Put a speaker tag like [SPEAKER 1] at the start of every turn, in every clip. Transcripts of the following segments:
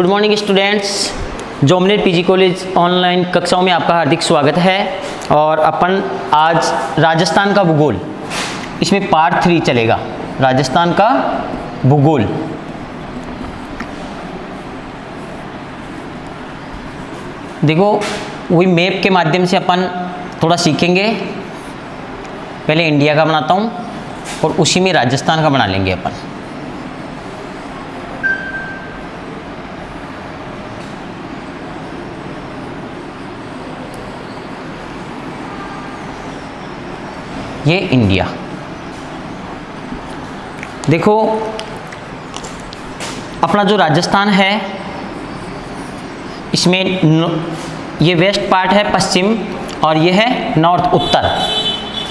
[SPEAKER 1] Good morning students. जोमनेट PG college online कक्षाओं में आपका हार्दिक स्वागत है। और अपन आज राजस्थान का भूगोल, इसमें पार्ट 3 चलेगा। राजस्थान का भूगोल। देखो, वही मैप के माध्यम से अपन थोड़ा सीखेंगे। पहले इंडिया का बनाता हूँ और उसी में राजस्थान का बना लेंगे अपन। ये इंडिया। देखो, अपना जो राजस्थान है इसमें ये वेस्ट पार्ट है पश्चिम और ये है नॉर्थ उत्तर।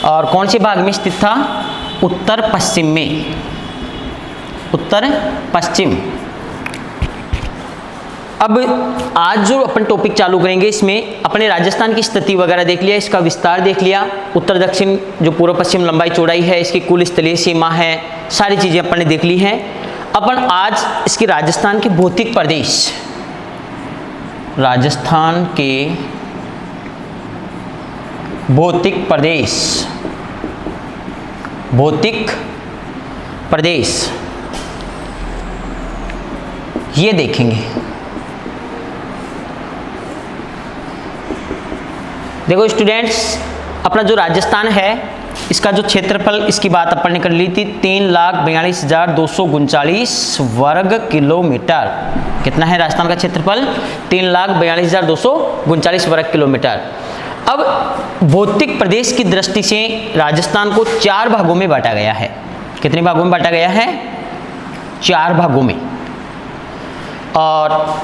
[SPEAKER 1] और कौन से भाग में स्थित था? उत्तर पश्चिम में, उत्तर पश्चिम। अब आज जो अपन टॉपिक चालू करेंगे इसमें अपने राजस्थान की स्थिति वगैरह देख लिया, इसका विस्तार देख लिया, उत्तर दक्षिण जो पूर्व पश्चिम लंबाई चौड़ाई है, इसकी कुल स्थलीय सीमा है, सारी चीज़ें अपन ने देख ली हैं। अपन आज इसके राजस्थान के भौतिक प्रदेश, राजस्थान के भौतिक प्रदेश, भौतिक प्रदेश ये देखेंगे। देखो स्टूडेंट्स, अपना जो राजस्थान है इसका जो क्षेत्रफल, इसकी बात अपन ने कर ली थी, 3,42,239 वर्ग किलोमीटर। कितना है राजस्थान का क्षेत्रफल? 3,42,239 वर्ग किलोमीटर। अब भौतिक प्रदेश की दृष्टि से राजस्थान को 4 भागों में बांटा गया है। कितने भागों में बांटा गया है? 4 भागों में। और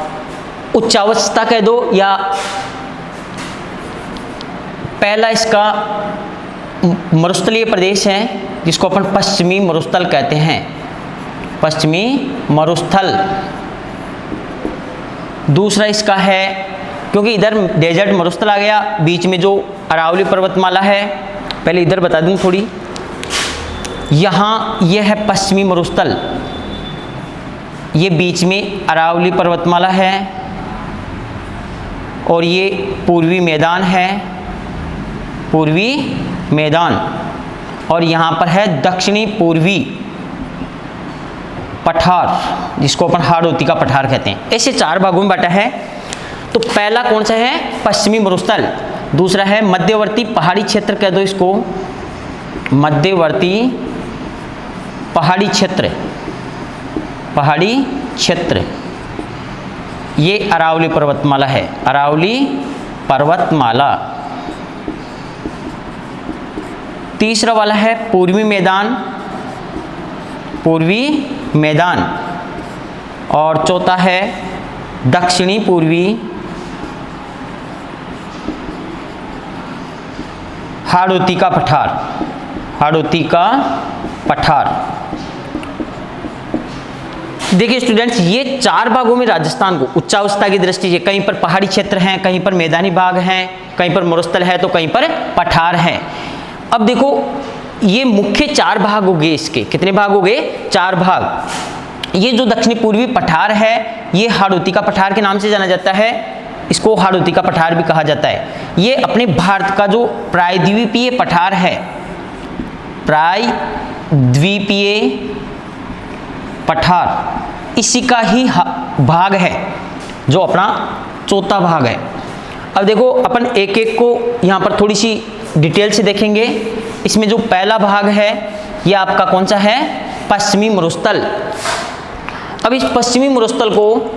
[SPEAKER 1] उच्चावस्था कह दो, या पहला इसका मरुस्थलीय प्रदेश है जिसको अपन पश्चिमी मरुस्थल कहते हैं, पश्चिमी मरुस्थल। दूसरा इसका है, क्योंकि इधर डेजर्ट मरुस्थल आ गया, बीच में जो अरावली पर्वतमाला है, पहले इधर बता दूं थोड़ी, यहाँ यह है पश्चिमी मरुस्थल, ये बीच में अरावली पर्वतमाला है, और ये पूर्वी मैदान है, पूर्वी मैदान। और यहाँ पर है दक्षिणी पूर्वी पठार, जिसको अपन हाड़ौती का पठार कहते हैं। ऐसे 4 भागों में बांटा है। तो पहला कौन सा है? पश्चिमी मरुस्थल। दूसरा है मध्यवर्ती पहाड़ी क्षेत्र, कह दो इसको मध्यवर्ती पहाड़ी क्षेत्र, पहाड़ी क्षेत्र। ये अरावली पर्वतमाला है, अरावली पर्वतमाला। तीसरा वाला है पूर्वी मैदान, पूर्वी मैदान। और चौथा है दक्षिणी पूर्वी हाड़ौती का पठार, हाड़ौती का पठार। देखिए स्टूडेंट्स, ये 4 भागों में राजस्थान को उच्चावस्था की दृष्टि से, कहीं पर पहाड़ी क्षेत्र हैं, कहीं पर मैदानी भाग हैं, कहीं पर मरुस्थल है, तो कहीं पर पठार है। अब देखो, ये मुख्य 4 भाग हो गए इसके। कितने भाग हो गए? 4 भाग। ये जो दक्षिणी पूर्वी पठार है, ये हाड़ौती का पठार के नाम से जाना जाता है, इसको हाड़ौती का पठार भी कहा जाता है। ये अपने भारत का जो प्रायद्वीपीय पठार है, प्रायद्वीपीय पठार, इसी का ही भाग है, जो अपना चौथा भाग है। अब देखो, अपन एक एक को यहाँ पर थोड़ी सी डिटेल से देखेंगे। इसमें जो पहला भाग है ये आपका कौन सा है? पश्चिमी मरुस्थल। अब इस पश्चिमी मरुस्थल को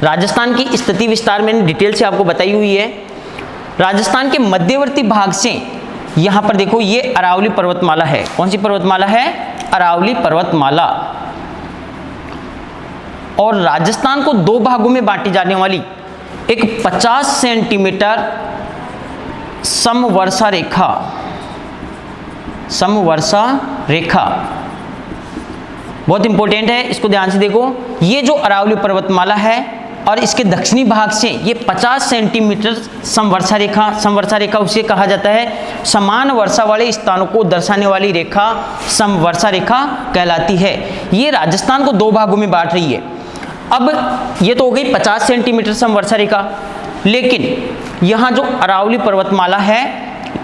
[SPEAKER 1] राजस्थान की स्थिति विस्तार मैंने डिटेल से आपको बताई हुई है। राजस्थान के मध्यवर्ती भाग से यहाँ पर देखो, ये अरावली पर्वतमाला है। कौन सी पर्वतमाला है? अरावली पर्वतमाला। और राजस्थान को 2 भागों में बांटी जाने वाली एक 50 सेंटीमीटर समवर्षा रेखा, समवर्षा रेखा बहुत इंपॉर्टेंट है, इसको ध्यान से देखो। ये जो अरावली पर्वतमाला है और इसके दक्षिणी भाग से ये 50 सेंटीमीटर समवर्षा रेखा, समवर्षा रेखा उसे कहा जाता है, समान वर्षा वाले स्थानों को दर्शाने वाली रेखा समवर्षा रेखा कहलाती है। ये राजस्थान को 2 भागों में बांट रही है। अब ये तो हो गई 50 सेंटीमीटर समवर्षा रेखा, लेकिन यहाँ जो अरावली पर्वतमाला है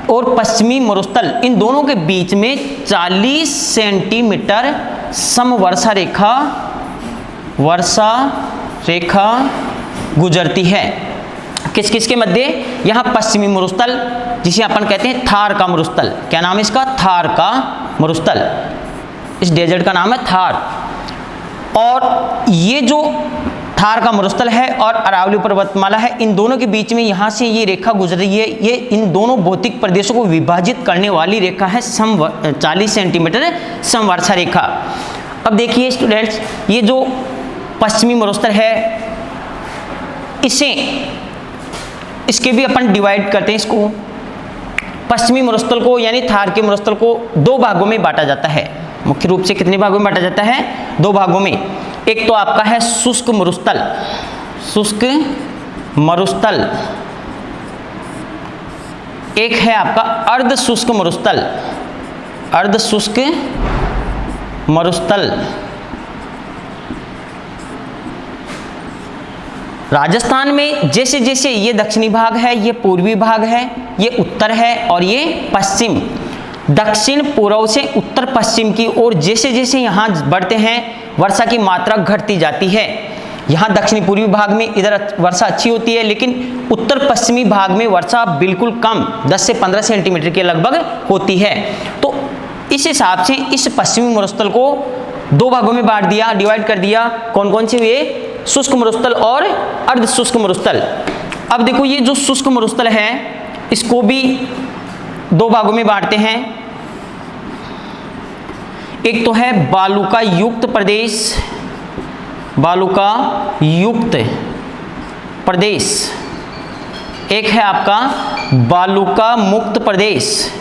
[SPEAKER 1] और पश्चिमी मरुस्थल, इन दोनों के बीच में 40 सेंटीमीटर समवर्षा रेखा गुजरती है। किस किस के मध्य? यहाँ पश्चिमी मरुस्थल, जिसे अपन कहते हैं थार का मरुस्थल। क्या नाम है इसका? थार का मरुस्थल। इस डेजर्ट का नाम है थार। और ये जो थार का मरुस्थल है और अरावली पर्वतमाला है, इन दोनों के बीच में यहाँ से ये रेखा गुजर रही है। ये इन दोनों भौतिक प्रदेशों को विभाजित करने वाली रेखा है 40 सेंटीमीटर समवर्षा रेखा। अब देखिए स्टूडेंट्स, ये जो पश्चिमी मरुस्थल है, इसके भी अपन डिवाइड करते हैं। इसको पश्चिमी मरुस्थल को यानी थार के मरुस्थल को दो भागों में बांटा जाता है। मुख्य रूप से कितने भागों में बांटा जाता है? दो भागों में। एक तो आपका है शुष्क मरुस्थल, एक है आपका अर्ध शुष्क मरुस्थल। राजस्थान में जैसे जैसे ये दक्षिणी भाग है, ये पूर्वी भाग है, ये उत्तर है और ये पश्चिम, दक्षिण पूर्व से उत्तर पश्चिम की ओर जैसे जैसे यहाँ बढ़ते हैं, वर्षा की मात्रा घटती जाती है। यहाँ दक्षिणी पूर्वी भाग में इधर वर्षा अच्छी होती है, लेकिन उत्तर पश्चिमी भाग में वर्षा बिल्कुल कम 10 से 15 सेंटीमीटर के लगभग होती है। तो इस हिसाब से इस पश्चिमी मरुस्थल को दो भागों में बांट दिया, डिवाइड कर दिया। कौन कौन से हुए? शुष्क मरुस्थल और अर्ध शुष्क मरुस्थल। अब देखो, ये जो शुष्क मरुस्थल है, इसको भी दो भागों में बांटते हैं। एक तो है बालुका युक्त प्रदेश, एक है आपका बालुका मुक्त प्रदेश।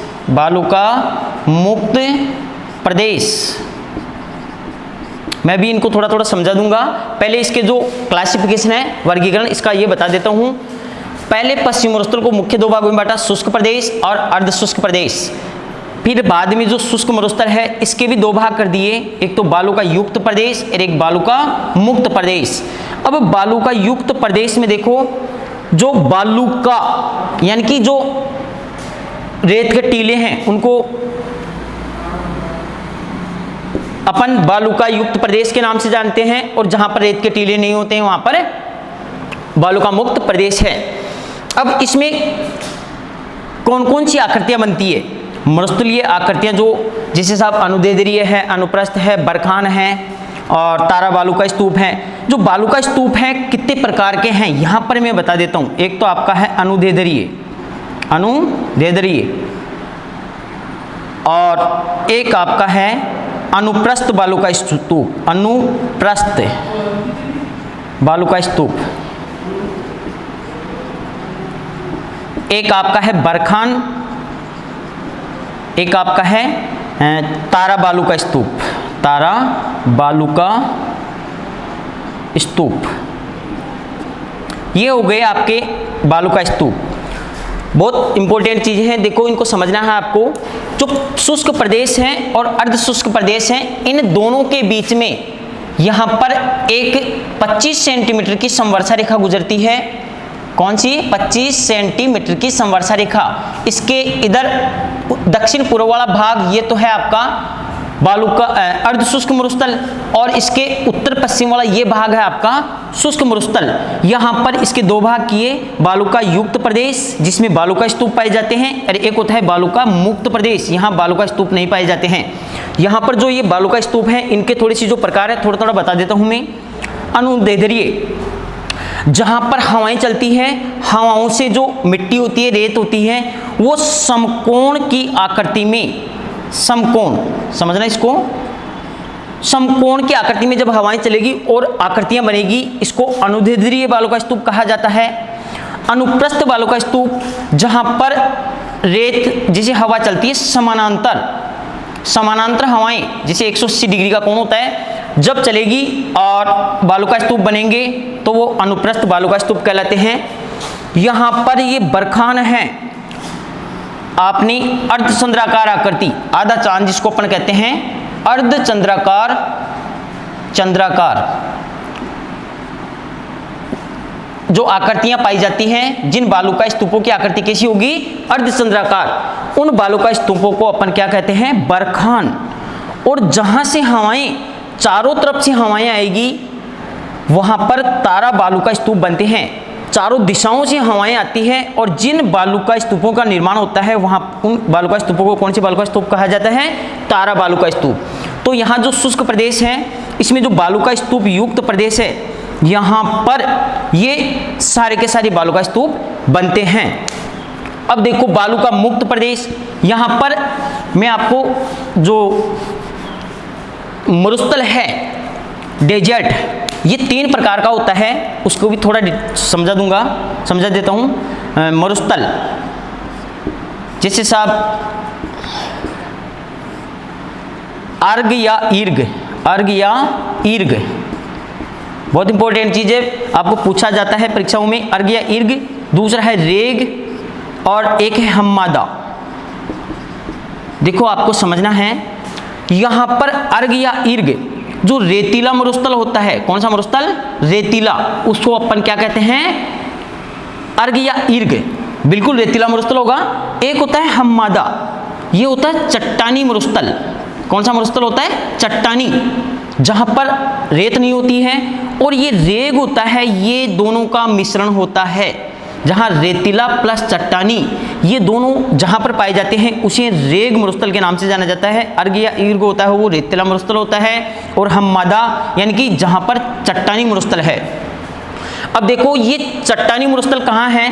[SPEAKER 1] मैं भी इनको थोड़ा थोड़ा समझा दूंगा। पहले इसके जो क्लासिफिकेशन है, वर्गीकरण, इसका ये बता देता हूँ। पहले पश्चिमी मरुस्थल को मुख्य दो भागों में बांटा, शुष्क प्रदेश और अर्ध शुष्क प्रदेश। फिर बाद में जो शुष्क मरुस्थल है, इसके भी दो भाग कर दिए, एक तो बालुका युक्त प्रदेश और एक बालुका मुक्त प्रदेश। अब बालुका युक्त प्रदेश में देखो, जो बालुका यानी कि जो रेत के टीले हैं, उनको अपन बालुका युक्त प्रदेश के नाम से जानते हैं, और जहां पर रेत के टीले नहीं होते हैं वहां पर बालुका मुक्त प्रदेश है। अब इसमें कौन कौन सी आकृतियां बनती है? मरुस्थलीय आकृतियां, जो जिसे साहब अनुदैर्ध्य है, अनुप्रस्थ है, बरखान है और तारा बालुका स्तूप है। जो बालुका स्तूप है कितने प्रकार के हैं यहां पर मैं बता देता हूं। एक तो आपका है अनुदैर्ध्य, और एक आपका है अनुप्रस्थ बालुका स्तूप, अनुप्रस्थ बालुका स्तूप। एक आपका है बरखान, एक आपका है तारा बालुका स्तूप। ये हो गए आपके बालुका स्तूप। बहुत इंपॉर्टेंट चीजें हैं, देखो इनको समझना है आपको। जो शुष्क प्रदेश हैं और अर्ध शुष्क प्रदेश हैं, इन दोनों के बीच में यहाँ पर एक 25 सेंटीमीटर की समवर्षा रेखा गुजरती है। कौन सी? 25 सेंटीमीटर की समवर्षा रेखा। इसके इधर दक्षिण पूर्व वाला भाग ये तो है आपका बालुका अर्ध शुष्क मरुस्थल, और इसके उत्तर पश्चिम वाला ये भाग है आपका शुष्क मरुस्थल। यहाँ पर इसके दो भाग किए, बालुका युक्त प्रदेश जिसमें बालुका स्तूप पाए जाते हैं, और एक होता है बालुका मुक्त प्रदेश, यहाँ बालुका स्तूप नहीं पाए जाते हैं। यहाँ पर जो ये बालुका स्तूप है, इनके थोड़ी सी जो प्रकार है थोड़ा थोड़ा बता देता हूँ मैं। अनुदैर्ध्य, जहाँ पर हवाएं चलती हैं, हवाओं से जो मिट्टी होती है, रेत होती है, वो समकोण की आकृति में, समकोण समझना इसको, समकोण की आकृति में जब हवाएं चलेगी और आकृतियां बनेगी, इसको अनुदैर्ध्य बालुका स्तूप कहा जाता है। अनुप्रस्थ बालुका स्तूप, जहां पर रेत जिसे हवा चलती है समानांतर हवाएं, जिसे 180 डिग्री का कोण होता है, जब चलेगी और बालुका स्तूप बनेंगे तो वो अनुप्रस्थ बालुका स्तूप कहलाते हैं। यहाँ पर ये बरखान है, आपने अर्धचंद्राकार आकृति, आधा चांद जिसको अपन कहते हैं, अर्धचंद्राकार जो आकृतियां पाई जाती हैं, जिन बालुका स्तूपों की आकृति कैसी होगी, अर्धचंद्राकार, उन बालुका स्तूपों को अपन क्या कहते हैं, बरखान। और जहां से हवाएं, चारों तरफ से हवाएं आएगी, वहां पर तारा बालुका स्तूप बनते हैं। चारों दिशाओं से हवाएं आती हैं और जिन बालुका स्तूपों का निर्माण होता है, वहां उन बालुका स्तूपों को कौन से बालुका स्तूप कहा जाता है, तारा बालुका स्तूप। तो यहाँ जो शुष्क प्रदेश है, इसमें जो बालुका स्तूप युक्त प्रदेश है, यहाँ पर ये सारे के सारे बालुका स्तूप बनते हैं। अब देखो बालुका मुक्त प्रदेश, यहाँ पर मैं आपको जो मरुस्थल है, डेजर्ट, ये 3 प्रकार का होता है, उसको भी थोड़ा समझा देता हूँ। मरुस्थल जैसे साहब अर्घ या ईर्घ, बहुत इंपॉर्टेंट चीज है, आपको पूछा जाता है परीक्षाओं में, अर्घ या ईर्घ। दूसरा है रेग और एक है हम्मादा। देखो आपको समझना है, यहां पर अर्घ या ईर्घ जो रेतीला मरुस्थल होता है, कौन सा मरुस्थल, रेतीला, उसको अपन क्या कहते हैं, अर्घ या ईर्घ, बिल्कुल रेतीला मरुस्थल होगा। एक होता है हम्मादा, ये होता है चट्टानी मरुस्थल। कौन सा मरुस्थल होता है, चट्टानी, जहां पर रेत नहीं होती है। और ये रेग होता है, ये दोनों का मिश्रण होता है, जहां रेतीला प्लस चट्टानी, ये दोनों जहां पर पाए जाते हैं, उसे रेग मरुस्थल के नाम से जाना जाता है। अर्घ या ईर्घ होता है वो रेतीला मरुस्थल होता है, और हम्मादा यानी कि जहां पर चट्टानी मरुस्थल है। अब देखो ये चट्टानी मरुस्थल कहाँ है,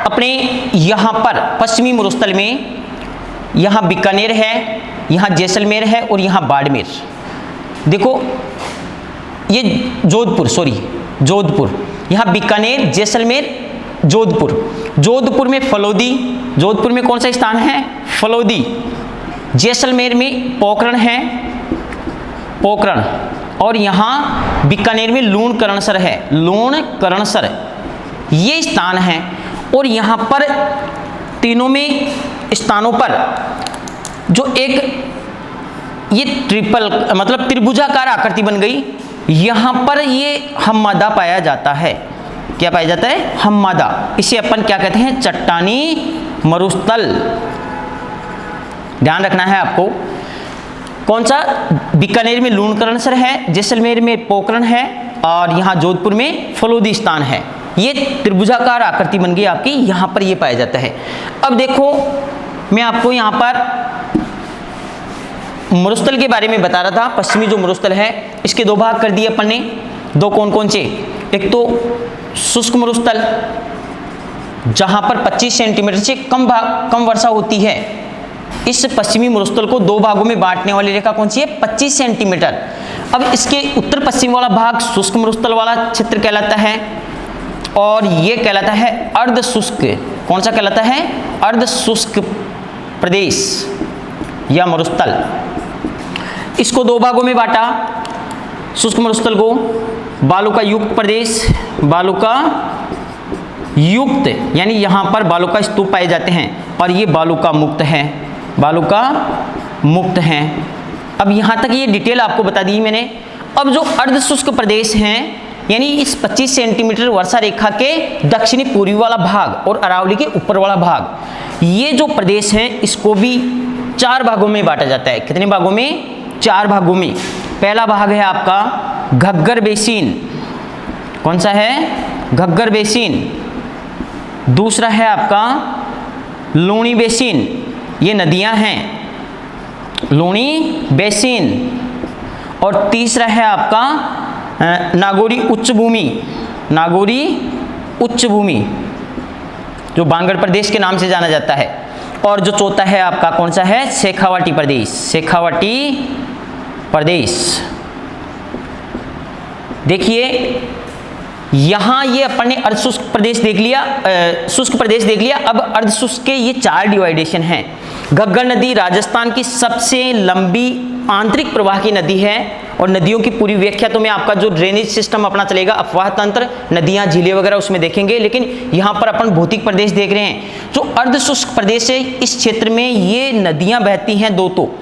[SPEAKER 1] अपने यहां पर पश्चिमी मरुस्थल में, यहां बीकानेर है, यहां जैसलमेर है और यहां बाड़मेर। देखो ये जोधपुर, यहां बीकानेर, जैसलमेर, जोधपुर में फलोदी, जोधपुर में कौन सा स्थान है, फलोदी। जैसलमेर में पोखरण है, पोखरण, और यहां बीकानेर में लूणकरणसर है, लूणकरणसर, ये स्थान है। और यहां पर तीनों में स्थानों पर जो एक ये ट्रिपल मतलब त्रिभुजाकार आकृति बन गई, यहां पर ये हम्मादा पाया जाता है। क्या पाया जाता है, हम्मादा। इसे अपन क्या कहते हैं, चट्टानी मरुस्थल। ध्यान रखना है आपको, कौन सा, बीकानेर में लूणकरणसर है, जैसलमेर में पोखरण है, और यहां जोधपुर में फलोदी स्थान है। ये त्रिभुजाकार आकृति बन गई आपकी, यहां पर ये पाया जाता है। अब देखो मैं आपको यहां पर मरुस्थल के बारे में बता रहा था। पश्चिमी जो मरुस्थल है, इसके 2 भाग कर दिए अपन ने। 2 कौन से, एक तो शुष्क मरुस्थल, जहां पर 25 सेंटीमीटर से कम वर्षा होती है। इस पश्चिमी मरुस्थल को 2 भागों में बांटने वाली रेखा कौन सी है, 25 सेंटीमीटर। अब इसके उत्तर पश्चिम वाला भाग शुष्क मरुस्थल वाला क्षेत्र कहलाता है, और यह कहलाता है अर्ध शुष्क। कौन सा कहलाता है, अर्ध शुष्क प्रदेश या मरुस्थल। इसको 2 भागों में बांटा, शुष्क मरुस्थल को बालुका युक्त प्रदेश, बालुका युक्त यानी यहां पर बालुका स्तूप पाए जाते हैं, और ये बालुका मुक्त है, बालुका मुक्त हैं। अब यहां तक ये डिटेल आपको बता दी मैंने। अब जो अर्ध शुष्क प्रदेश हैं, यानी इस 25 सेंटीमीटर वर्षा रेखा के दक्षिणी पूर्वी वाला भाग और अरावली के ऊपर वाला भाग, ये जो प्रदेश हैं, इसको भी 4 भागों में बांटा जाता है। कितने भागों में, 4 भागों में। पहला भाग है आपका घग्गर बेसिन। कौन सा है, घग्गर बेसिन। दूसरा है आपका लूणी बेसिन, ये नदियां हैं, लूणी बेसिन। और तीसरा है आपका नागौरी उच्च भूमि, नागौरी उच्च भूमि, जो बांगड़ प्रदेश के नाम से जाना जाता है। और जो चौथा है आपका कौन सा है, शेखावाटी प्रदेश, शेखावाटी प्रदेश। देखिए यहां ये अपन ने अर्धशुष्क प्रदेश देख लिया, शुष्क प्रदेश देख लिया। अब अर्धशुष्क के ये 4 डिवाइडेशन हैं। घग्गर नदी राजस्थान की सबसे लंबी आंतरिक प्रवाह की नदी है, और नदियों की पूरी व्याख्या तो मैं आपका जो ड्रेनेज सिस्टम अपना चलेगा, अफवाह तंत्र, नदियां, झीलें वगैरह, उसमें देखेंगे। लेकिन यहाँ पर अपन भौतिक प्रदेश देख रहे हैं। जो अर्धशुष्क प्रदेश है, इस क्षेत्र में ये नदियां बहती हैं 2 तो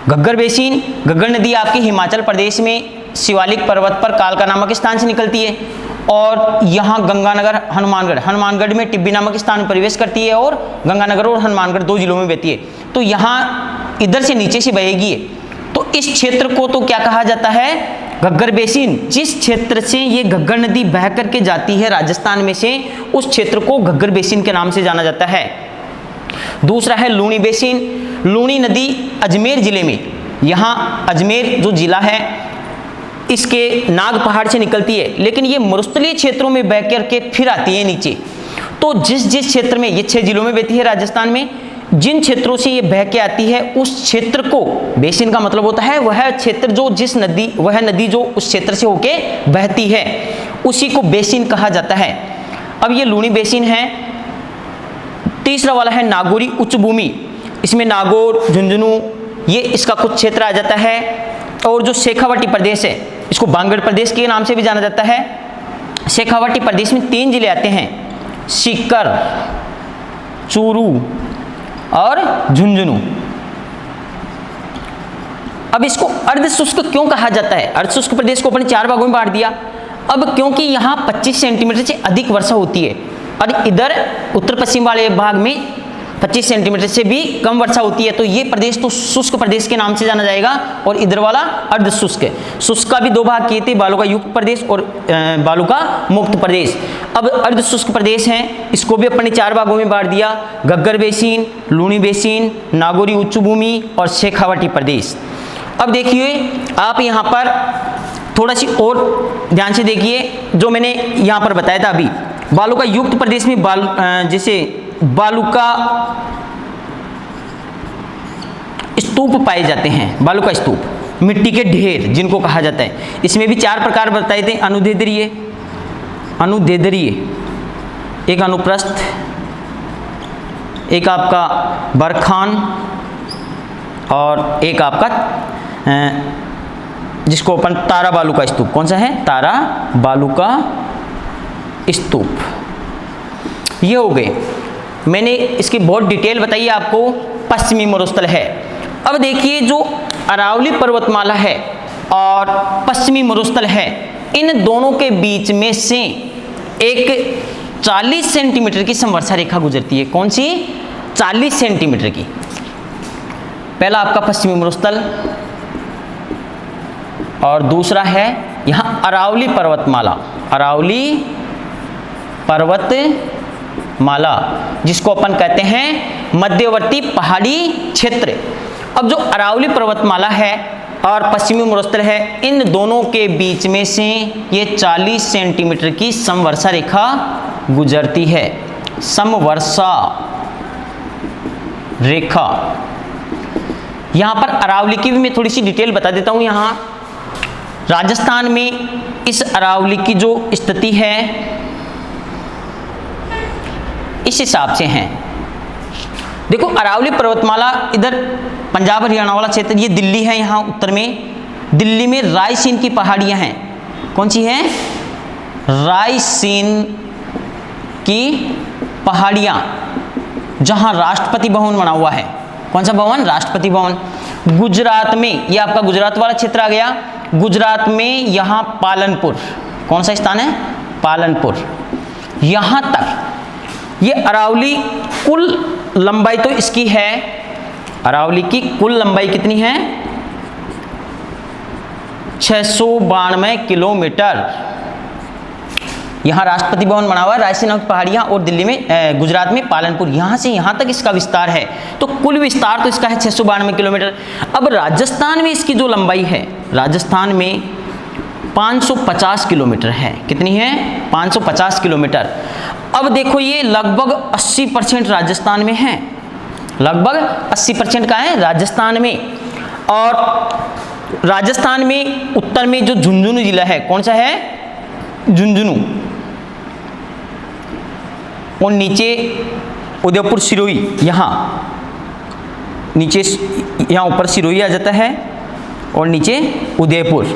[SPEAKER 1] घग्गर बेसिन, घग्गर नदी आपके हिमाचल प्रदेश में शिवालिक पर्वत पर कालका नामक स्थान से निकलती है, और यहाँ गंगानगर हनुमानगढ़ में टिब्बी नामक स्थान में प्रवेश करती है और गंगानगर और हनुमानगढ़ 2 जिलों में बहती है। तो यहाँ इधर से नीचे से बहेगी, तो इस क्षेत्र को तो क्या कहा जाता है, घग्गर बेसिन। जिस क्षेत्र से ये घग्गर नदी बह करके जाती है राजस्थान में से, उस क्षेत्र को घग्गर बेसिन के नाम से जाना जाता है। दूसरा है लूणी बेसिन। लूणी नदी अजमेर जिले में, यहाँ अजमेर जो जिला है इसके नाग पहाड़ से निकलती है, लेकिन ये मरुस्थलीय क्षेत्रों में बह करके फिर आती है नीचे। तो जिस जिस क्षेत्र में, ये 6 जिलों में बहती है राजस्थान में, जिन क्षेत्रों से ये बह के आती है उस क्षेत्र को, बेसिन का मतलब होता है वह क्षेत्र जो जिस नदी, वह नदी जो उस क्षेत्र से होके बहती है, उसी को बेसिन कहा जाता है। अब ये लूणी बेसिन है। तीसरा वाला है नागौरी उच्च भूमि। इसमें नागौर, झुंझुनू, ये इसका कुछ क्षेत्र आ जाता है। और जो शेखावाटी प्रदेश है, इसको बांगड़ प्रदेश के नाम से भी जाना जाता है। शेखावाटी प्रदेश में 3 जिले आते हैं, सीकर, चूरू और झुंझुनू। अब इसको अर्ध शुष्क क्यों कहा जाता है? अर्ध शुष्क प्रदेश को अपने 4 भागों में बांट दिया। अब क्योंकि यहाँ 25 सेंटीमीटर से अधिक वर्षा होती है और इधर उत्तर पश्चिम वाले भाग में 25 सेंटीमीटर से भी कम वर्षा होती है, तो ये प्रदेश तो शुष्क प्रदेश के नाम से जाना जाएगा और इधर वाला अर्ध शुष्क है। शुष्क का भी 2 भाग किए थे, बालू का युक्त प्रदेश और बालू का मुक्त प्रदेश। अब अर्ध शुष्क प्रदेश हैं, इसको भी अपने 4 भागों में बांट दिया, घग्गर बेसिन, लूणी बेसिन, नागौरी उच्च भूमि और शेखावाटी प्रदेश। अब देखिए आप यहाँ पर थोड़ा सी और ध्यान से देखिए, जो मैंने यहाँ पर बताया था अभी, बालू का युक्त प्रदेश में जैसे बालू का स्तूप पाए जाते हैं, बालू का स्तूप, मिट्टी के ढेर जिनको कहा जाता है। इसमें भी 4 प्रकार बताए थे, अनुदैर्ध्य, एक अनुप्रस्थ, एक आपका बरखान और एक आपका जिसको अपन तारा बालू का स्तूप। कौन सा है? तारा बालू का स्तूप। ये हो गए, मैंने इसकी बहुत डिटेल बताई आपको। पश्चिमी मरुस्थल है। अब देखिए जो अरावली पर्वतमाला है और पश्चिमी मरुस्थल है, इन दोनों के बीच में से एक 40 सेंटीमीटर की समवर्षा रेखा गुजरती है। कौन सी? 40 सेंटीमीटर की। पहला आपका पश्चिमी मरुस्थल और दूसरा है यहाँ अरावली पर्वतमाला, अरावली पर्वतमाला, जिसको अपन कहते हैं मध्यवर्ती पहाड़ी क्षेत्र। अब जो अरावली पर्वतमाला है और पश्चिमी मरुस्थल है, इन दोनों के बीच में से ये 40 सेंटीमीटर की समवर्षा रेखा गुजरती है। समवर्षा रेखा। यहाँ पर अरावली की भी मैं थोड़ी सी डिटेल बता देता हूँ। यहाँ राजस्थान में इस अरावली की जो स्थिति है इस हिसाब से है। देखो अरावली पर्वतमाला इधर पंजाब हरियाणा वाला क्षेत्र, ये दिल्ली है। यहाँ उत्तर में दिल्ली में रायसीन की पहाड़ियाँ हैं। कौन सी हैं? रायसीन की पहाड़ियाँ, जहाँ राष्ट्रपति भवन बना हुआ है। कौन सा भवन? राष्ट्रपति भवन। गुजरात में, ये आपका गुजरात वाला क्षेत्र आ गया। गुजरात में यहाँ पालनपुर, कौन सा स्थान है? पालनपुर। यहाँ तक ये अरावली कुल लंबाई तो इसकी है, अरावली की कुल लंबाई कितनी है? 692 किलोमीटर। यहाँ राष्ट्रपति भवन बना हुआ है, रायसीन की पहाड़ियाँ, और दिल्ली में गुजरात में पालनपुर, यहाँ से यहाँ तक इसका विस्तार है। तो कुल विस्तार तो इसका है 692 किलोमीटर। अब राजस्थान में इसकी जो लंबाई है, राजस्थान में 550 किलोमीटर है। कितनी है? 550 किलोमीटर। अब देखो ये लगभग 80% राजस्थान में है, लगभग 80% का है राजस्थान में। और राजस्थान में उत्तर में जो झुंझुनू जिला है, कौन सा है? झुंझुनू। और नीचे उदयपुर सिरोही, यहाँ नीचे, यहाँ ऊपर सिरोही आ जाता है और नीचे उदयपुर,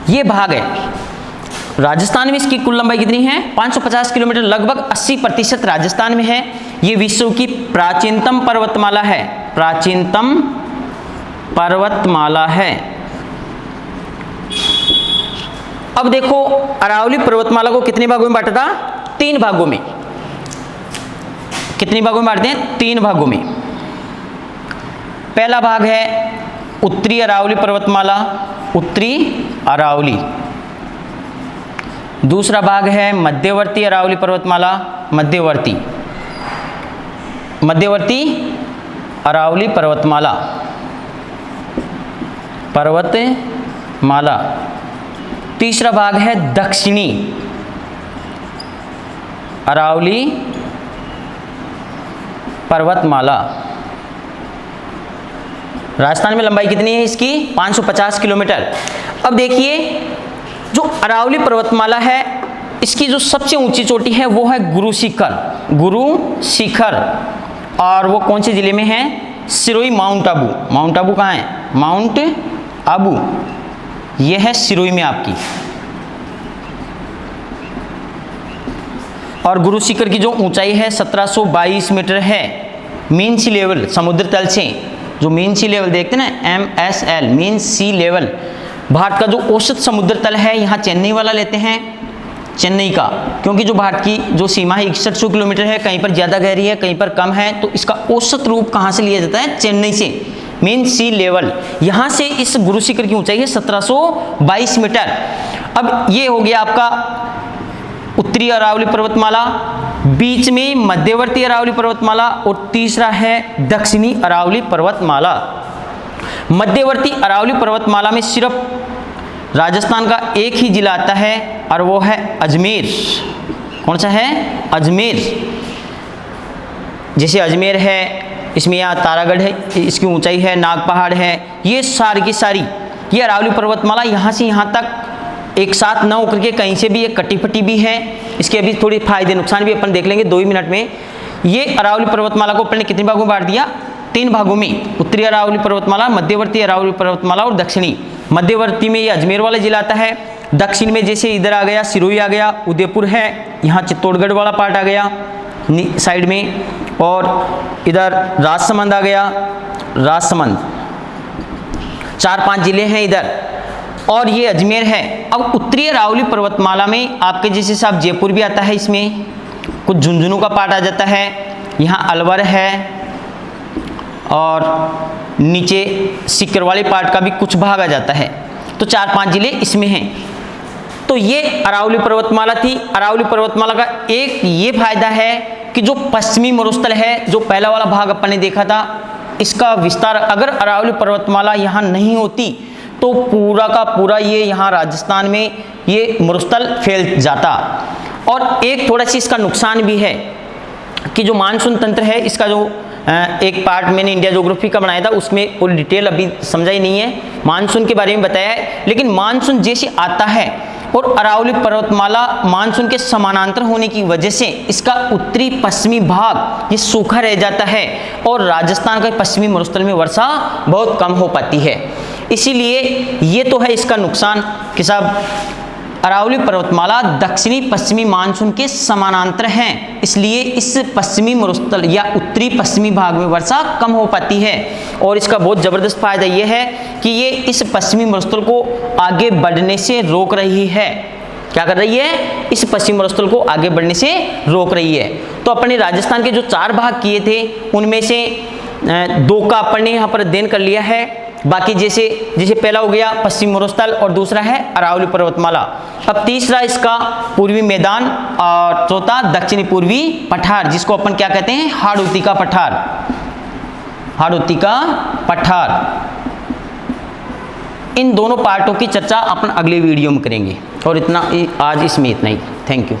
[SPEAKER 1] ये भाग है। राजस्थान में इसकी कुल लंबाई कितनी है? 550 किलोमीटर, लगभग 80% राजस्थान में है। ये विश्व की प्राचीनतम पर्वतमाला है, प्राचीनतम पर्वतमाला है। अब देखो अरावली पर्वतमाला को कितने भागों में बांटा था? 3 भागों में। कितने भागों में बांटते हैं? 3 भागों में। पहला भाग है उत्तरी अरावली पर्वतमाला, उत्तरी अरावली। दूसरा भाग है मध्यवर्ती अरावली पर्वतमाला, मध्यवर्ती अरावली पर्वतमाला, तीसरा भाग है दक्षिणी अरावली पर्वतमाला। राजस्थान में लंबाई कितनी है इसकी? 550 किलोमीटर। अब देखिए जो अरावली पर्वतमाला है इसकी जो सबसे ऊंची चोटी है वो है गुरु शिखर, और वो कौन से जिले में है? सिरोही, माउंट आबू। माउंट आबू कहाँ है? माउंट आबू ये है सिरोही में आपकी। और गुरु शिखर की जो ऊंचाई है 1722 मीटर है। मीन सी लेवल समुद्र तल से, जो मीन सी लेवल देखते हैं ना, MSL मीन सी लेवल, भारत का जो औसत समुद्र तल है, यहाँ चेन्नई वाला लेते हैं, चेन्नई का, क्योंकि जो भारत की जो सीमा है 6100 किलोमीटर है, कहीं पर ज़्यादा गहरी है कहीं पर कम है, तो इसका औसत रूप कहाँ से लिया जाता है? चेन्नई से, मीन सी लेवल। यहाँ से इस गुरु शिखर की ऊंचाई है 1722 मीटर। अब ये हो गया आपका उत्तरी अरावली पर्वतमाला, बीच में मध्यवर्ती अरावली पर्वतमाला, और तीसरा है दक्षिणी अरावली पर्वतमाला। मध्यवर्ती अरावली पर्वतमाला में सिर्फ राजस्थान का एक ही जिला आता है और वो है अजमेर। कौन सा है? अजमेर। जैसे अजमेर है, इसमें यहाँ तारागढ़ है, इसकी ऊंचाई है, नाग पहाड़ है, ये सारी की सारी ये अरावली पर्वतमाला यहाँ से यहाँ तक एक साथ न होकर के कहीं से भी एक कटी फटी भी है। इसके अभी थोड़ी फायदे नुकसान भी अपन देख लेंगे 2 ही मिनट में। ये अरावली पर्वतमाला को अपन ने कितने भागों में बांट दिया? 3 भागों में। उत्तरी अरावली पर्वतमाला, मध्यवर्ती अरावली पर्वतमाला और दक्षिणी। मध्यवर्ती में ये अजमेर वाला जिला आता है, दक्षिण में जैसे इधर आ गया सिरोही आ गया, उदयपुर है, यहाँ चित्तौड़गढ़ वाला पार्ट आ गया साइड में, और इधर राजसमंद आ गया, राजसमंद। 4-5 जिले हैं इधर, और ये अजमेर है। अब उत्तरी अरावली पर्वतमाला में आपके जैसे साहब जयपुर भी आता है, इसमें कुछ झुंझुनू का पार्ट आ जाता है, यहाँ अलवर है, और नीचे सीकर वाले पार्ट का भी कुछ भाग आ जाता है। तो 4-5 जिले इसमें हैं। तो ये अरावली पर्वतमाला थी। अरावली पर्वतमाला का एक ये फायदा है कि जो पश्चिमी मरुस्थल है, जो पहला वाला भाग अपन ने देखा था, इसका विस्तार, अगर अरावली पर्वतमाला यहाँ नहीं होती तो पूरा का पूरा ये यहाँ राजस्थान में ये मरुस्थल फैल जाता। और एक थोड़ा सी इसका नुकसान भी है कि जो मानसून तंत्र है इसका, जो एक पार्ट मैंने इंडिया ज्योग्राफी का बनाया था, उसमें पूरी डिटेल अभी समझा ही नहीं है, मानसून के बारे में बताया है। लेकिन मानसून जैसे आता है, और अरावली पर्वतमाला मानसून के समानांतर होने की वजह से इसका उत्तरी पश्चिमी भाग ये सूखा रह जाता है, और राजस्थान के पश्चिमी मरुस्थल में वर्षा बहुत कम हो पाती है। इसीलिए ये तो है इसका नुकसान कि साहब अरावली पर्वतमाला दक्षिणी पश्चिमी मानसून के समानांतर हैं, इसलिए इस पश्चिमी मरुस्थल या उत्तरी पश्चिमी भाग में वर्षा कम हो पाती है। और इसका बहुत ज़बरदस्त फायदा ये है कि ये इस पश्चिमी मरुस्थल को आगे बढ़ने से रोक रही है। क्या कर रही है? इस पश्चिमी मरुस्थल को आगे बढ़ने से रोक रही है। तो अपने राजस्थान के जो 4 भाग किए थे, उनमें से 2 का अपन ने यहाँ पर अध्ययन कर लिया है। बाकी जैसे पहला हो गया पश्चिमी मरुस्थल, और दूसरा है अरावली पर्वतमाला। अब तीसरा इसका पूर्वी मैदान, और चौथा दक्षिणी पूर्वी पठार, जिसको अपन क्या कहते हैं? हाड़ौती का पठार। हाड़ौती का पठार। इन दोनों पार्टों की चर्चा अपन अगले वीडियो में करेंगे। और इतना आज इसमें इतना ही। Thank you.